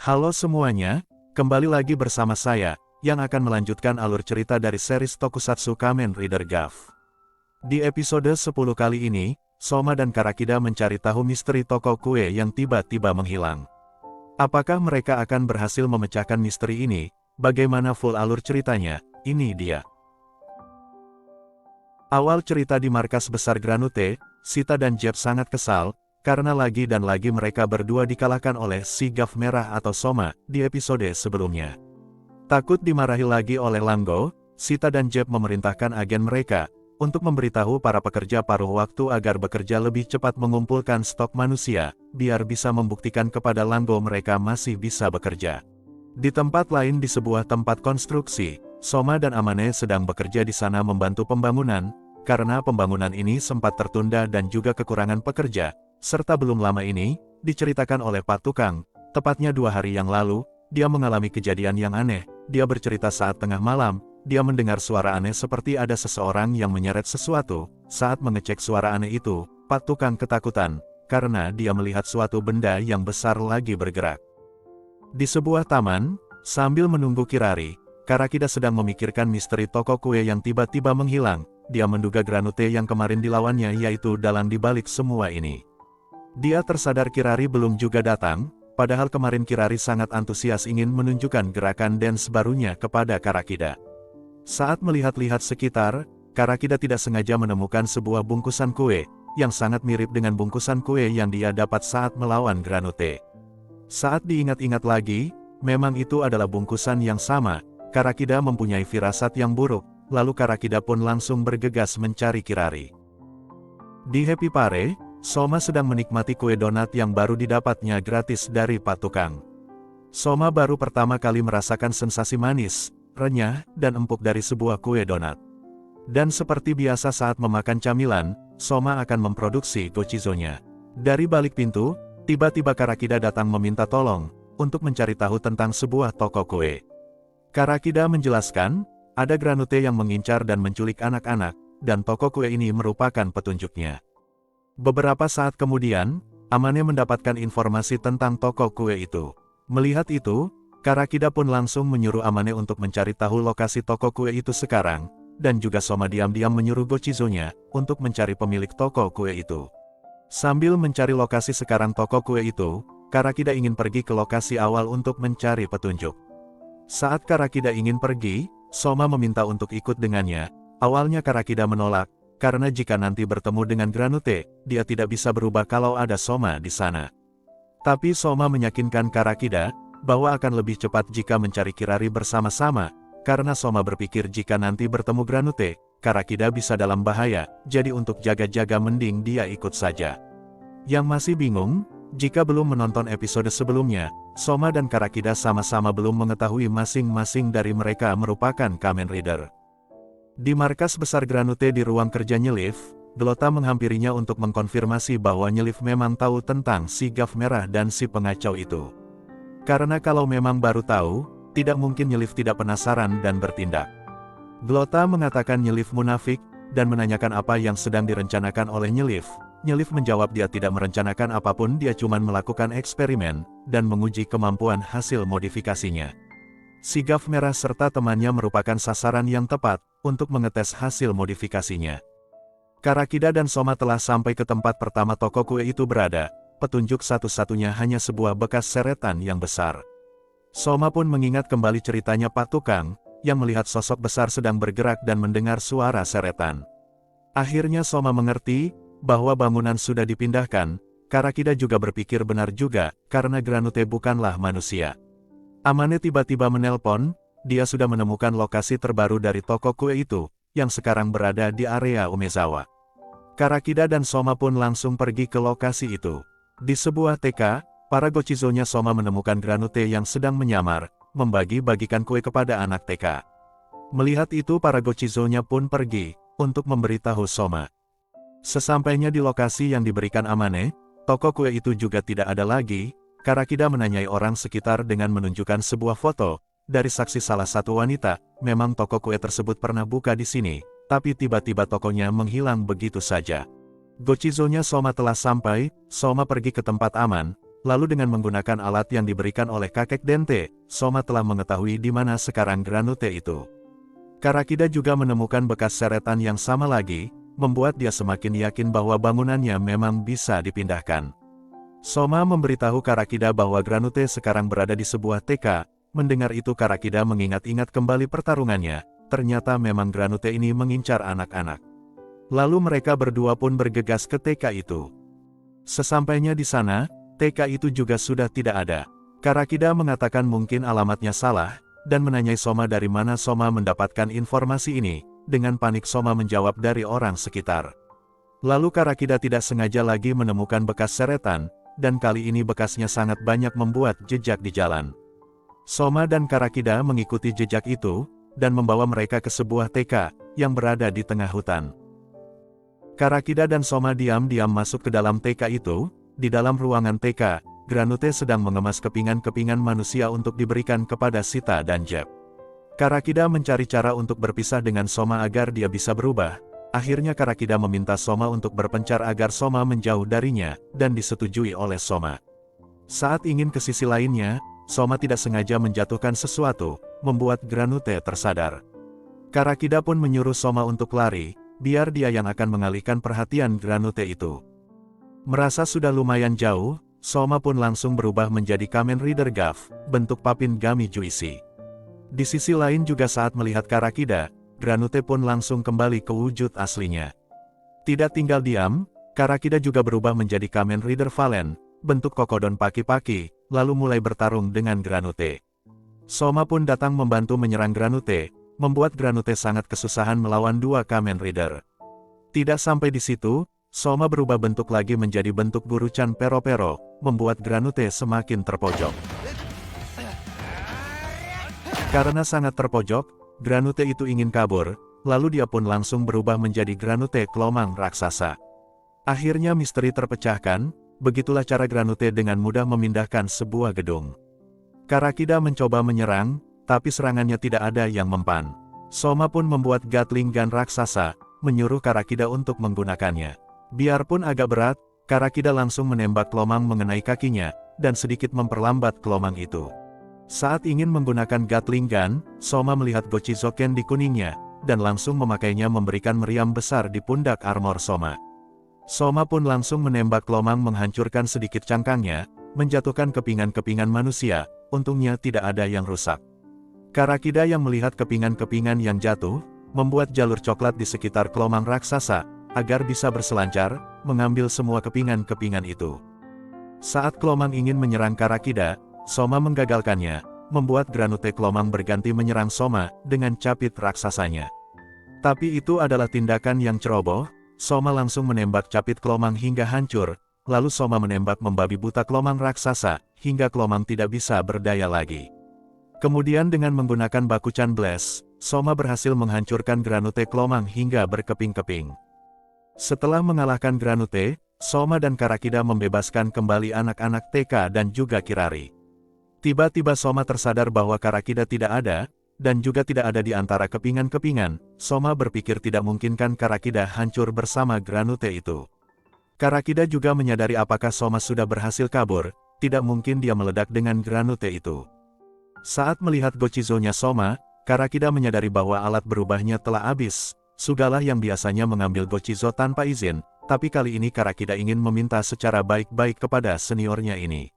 Halo semuanya, kembali lagi bersama saya, yang akan melanjutkan alur cerita dari series Tokusatsu Kamen Rider GAF. Di episode 10 kali ini, Soma dan Karakida mencari tahu misteri toko kue yang tiba-tiba menghilang. Apakah mereka akan berhasil memecahkan misteri ini? Bagaimana full alur ceritanya? Ini dia. Awal cerita di markas besar Granute, Sita dan Jeb sangat kesal, karena lagi dan lagi mereka berdua dikalahkan oleh si Gaf merah atau Soma di episode sebelumnya. Takut dimarahi lagi oleh Lango, Sita dan Jeb memerintahkan agen mereka untuk memberitahu para pekerja paruh waktu agar bekerja lebih cepat mengumpulkan stok manusia, biar bisa membuktikan kepada Lango mereka masih bisa bekerja. Di tempat lain di sebuah tempat konstruksi, Soma dan Amane sedang bekerja di sana membantu pembangunan, karena pembangunan ini sempat tertunda dan juga kekurangan pekerja. Serta belum lama ini, diceritakan oleh Pak Tukang, tepatnya 2 hari yang lalu, dia mengalami kejadian yang aneh. Dia bercerita saat tengah malam, dia mendengar suara aneh seperti ada seseorang yang menyeret sesuatu. Saat mengecek suara aneh itu, Pak Tukang ketakutan, karena dia melihat suatu benda yang besar lagi bergerak. Di sebuah taman, sambil menunggu Kirari, Karakida sedang memikirkan misteri toko kue yang tiba-tiba menghilang. Dia menduga Granute yang kemarin dilawannya yaitu dalang dibalik semua ini. Dia tersadar Kirari belum juga datang, padahal kemarin Kirari sangat antusias ingin menunjukkan gerakan dance barunya kepada Karakida. Saat melihat-lihat sekitar, Karakida tidak sengaja menemukan sebuah bungkusan kue, yang sangat mirip dengan bungkusan kue yang dia dapat saat melawan Granute. Saat diingat-ingat lagi, memang itu adalah bungkusan yang sama. Karakida mempunyai firasat yang buruk, lalu Karakida pun langsung bergegas mencari Kirari. Di Happy Pare, Soma sedang menikmati kue donat yang baru didapatnya gratis dari Pak Tukang. Soma baru pertama kali merasakan sensasi manis, renyah, dan empuk dari sebuah kue donat. Dan seperti biasa saat memakan camilan, Soma akan memproduksi gochizonya. Dari balik pintu, tiba-tiba Karakida datang meminta tolong, untuk mencari tahu tentang sebuah toko kue. Karakida menjelaskan, ada Granute yang mengincar dan menculik anak-anak, dan toko kue ini merupakan petunjuknya. Beberapa saat kemudian, Amane mendapatkan informasi tentang toko kue itu. Melihat itu, Karakida pun langsung menyuruh Amane untuk mencari tahu lokasi toko kue itu sekarang, dan juga Soma diam-diam menyuruh Gochizonya untuk mencari pemilik toko kue itu. Sambil mencari lokasi sekarang toko kue itu, Karakida ingin pergi ke lokasi awal untuk mencari petunjuk. Saat Karakida ingin pergi, Soma meminta untuk ikut dengannya. Awalnya Karakida menolak, karena jika nanti bertemu dengan Granute, dia tidak bisa berubah kalau ada Soma di sana. Tapi Soma meyakinkan Karakida, bahwa akan lebih cepat jika mencari Kirari bersama-sama, karena Soma berpikir jika nanti bertemu Granute, Karakida bisa dalam bahaya, jadi untuk jaga-jaga mending dia ikut saja. Yang masih bingung, jika belum menonton episode sebelumnya, Soma dan Karakida sama-sama belum mengetahui masing-masing dari mereka merupakan Kamen Rider. Di markas besar Granute di ruang kerja Nyelif, Glota menghampirinya untuk mengkonfirmasi bahwa Nyelif memang tahu tentang si Gaf merah dan si pengacau itu. Karena kalau memang baru tahu, tidak mungkin Nyelif tidak penasaran dan bertindak. Glota mengatakan Nyelif munafik, dan menanyakan apa yang sedang direncanakan oleh Nyelif. Nyelif menjawab dia tidak merencanakan apapun, dia cuma melakukan eksperimen, dan menguji kemampuan hasil modifikasinya. Si Gaf merah serta temannya merupakan sasaran yang tepat, untuk mengetes hasil modifikasinya. Karakida dan Soma telah sampai ke tempat pertama toko kue itu berada, petunjuk satu-satunya hanya sebuah bekas seretan yang besar. Soma pun mengingat kembali ceritanya Pak Tukang, yang melihat sosok besar sedang bergerak dan mendengar suara seretan. Akhirnya Soma mengerti, bahwa bangunan sudah dipindahkan. Karakida juga berpikir benar juga, karena Granute bukanlah manusia. Amane tiba-tiba menelpon, dia sudah menemukan lokasi terbaru dari toko kue itu, yang sekarang berada di area Umezawa. Karakida dan Soma pun langsung pergi ke lokasi itu. Di sebuah TK, para Gochizonya Soma menemukan Granute yang sedang menyamar, membagi-bagikan kue kepada anak TK. Melihat itu para Gochizonya pun pergi, untuk memberitahu Soma. Sesampainya di lokasi yang diberikan Amane, toko kue itu juga tidak ada lagi. Karakida menanyai orang sekitar dengan menunjukkan sebuah foto. Dari saksi salah satu wanita, memang toko kue tersebut pernah buka di sini, tapi tiba-tiba tokonya menghilang begitu saja. Gochizonya Soma telah sampai, Soma pergi ke tempat aman, lalu dengan menggunakan alat yang diberikan oleh kakek Dente, Soma telah mengetahui di mana sekarang Granute itu. Karakida juga menemukan bekas seretan yang sama lagi, membuat dia semakin yakin bahwa bangunannya memang bisa dipindahkan. Soma memberitahu Karakida bahwa Granute sekarang berada di sebuah TK. Mendengar itu Karakida mengingat-ingat kembali pertarungannya, ternyata memang Granute ini mengincar anak-anak. Lalu mereka berdua pun bergegas ke TK itu. Sesampainya di sana, TK itu juga sudah tidak ada. Karakida mengatakan mungkin alamatnya salah, dan menanyai Soma dari mana Soma mendapatkan informasi ini. Dengan panik Soma menjawab dari orang sekitar. Lalu Karakida tidak sengaja lagi menemukan bekas seretan, dan kali ini bekasnya sangat banyak membuat jejak di jalan. Soma dan Karakida mengikuti jejak itu, dan membawa mereka ke sebuah TK, yang berada di tengah hutan. Karakida dan Soma diam-diam masuk ke dalam TK itu. Di dalam ruangan TK, Granute sedang mengemas kepingan-kepingan manusia untuk diberikan kepada Sita dan Jeb. Karakida mencari cara untuk berpisah dengan Soma agar dia bisa berubah. Akhirnya Karakida meminta Soma untuk berpencar agar Soma menjauh darinya, dan disetujui oleh Soma. Saat ingin ke sisi lainnya, Soma tidak sengaja menjatuhkan sesuatu, membuat Granute tersadar. Karakida pun menyuruh Soma untuk lari, biar dia yang akan mengalihkan perhatian Granute itu. Merasa sudah lumayan jauh, Soma pun langsung berubah menjadi Kamen Rider Gav, bentuk Papin Gami Juicy. Di sisi lain juga saat melihat Karakida, Granute pun langsung kembali ke wujud aslinya. Tidak tinggal diam, Karakida juga berubah menjadi Kamen Rider Valen, bentuk Kokodon Paki-Paki, lalu mulai bertarung dengan Granute. Soma pun datang membantu menyerang Granute, membuat Granute sangat kesusahan melawan dua Kamen Rider. Tidak sampai di situ, Soma berubah bentuk lagi menjadi bentuk Guruchan Pero-Pero, membuat Granute semakin terpojok. Karena sangat terpojok, Granute itu ingin kabur, lalu dia pun langsung berubah menjadi Granute Klomang Raksasa. Akhirnya misteri terpecahkan, begitulah cara Granute dengan mudah memindahkan sebuah gedung. Karakida mencoba menyerang, tapi serangannya tidak ada yang mempan. Soma pun membuat Gatling Gun raksasa, menyuruh Karakida untuk menggunakannya. Biarpun agak berat, Karakida langsung menembak Klomang mengenai kakinya, dan sedikit memperlambat Klomang itu. Saat ingin menggunakan Gatling Gun, Soma melihat Gochizoken di kuningnya, dan langsung memakainya memberikan meriam besar di pundak armor Soma. Soma pun langsung menembak Klomang menghancurkan sedikit cangkangnya, menjatuhkan kepingan-kepingan manusia, untungnya tidak ada yang rusak. Karakida yang melihat kepingan-kepingan yang jatuh, membuat jalur coklat di sekitar Klomang raksasa, agar bisa berselancar, mengambil semua kepingan-kepingan itu. Saat Klomang ingin menyerang Karakida, Soma menggagalkannya, membuat Granute Klomang berganti menyerang Soma, dengan capit raksasanya. Tapi itu adalah tindakan yang ceroboh, Soma langsung menembak capit Klomang hingga hancur, lalu Soma menembak membabi buta Klomang raksasa, hingga Klomang tidak bisa berdaya lagi. Kemudian dengan menggunakan Bakuchan Blast, Soma berhasil menghancurkan Granute Klomang hingga berkeping-keping. Setelah mengalahkan Granute, Soma dan Karakida membebaskan kembali anak-anak TK dan juga Kirari. Tiba-tiba Soma tersadar bahwa Karakida tidak ada, dan juga tidak ada di antara kepingan-kepingan. Soma berpikir tidak mungkinkan Karakida hancur bersama Granute itu. Karakida juga menyadari apakah Soma sudah berhasil kabur, tidak mungkin dia meledak dengan Granute itu. Saat melihat Gochizo-nya Soma, Karakida menyadari bahwa alat berubahnya telah habis. Sugalah yang biasanya mengambil Gochizo tanpa izin, tapi kali ini Karakida ingin meminta secara baik-baik kepada seniornya ini.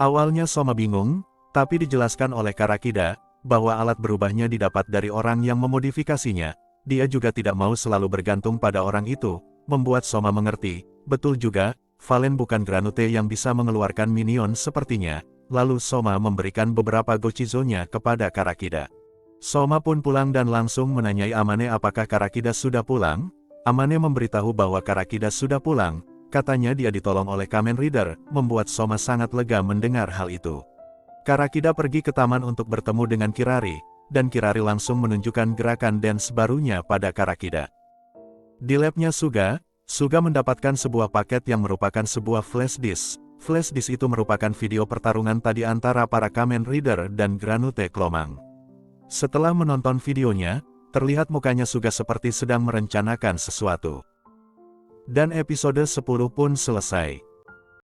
Awalnya Soma bingung, tapi dijelaskan oleh Karakida, bahwa alat berubahnya didapat dari orang yang memodifikasinya. Dia juga tidak mau selalu bergantung pada orang itu, membuat Soma mengerti, betul juga, Valen bukan Granute yang bisa mengeluarkan minion sepertinya. Lalu Soma memberikan beberapa Gochizo-nya kepada Karakida. Soma pun pulang dan langsung menanyai Amane apakah Karakida sudah pulang. Amane memberitahu bahwa Karakida sudah pulang, katanya dia ditolong oleh Kamen Rider, membuat Soma sangat lega mendengar hal itu. Karakida pergi ke taman untuk bertemu dengan Kirari, dan Kirari langsung menunjukkan gerakan dance barunya pada Karakida. Di labnya Suga mendapatkan sebuah paket yang merupakan sebuah flash disk. Flash disk itu merupakan video pertarungan tadi antara para Kamen Rider dan Granute Klomang. Setelah menonton videonya, terlihat mukanya Suga seperti sedang merencanakan sesuatu. Dan episode 10 pun selesai.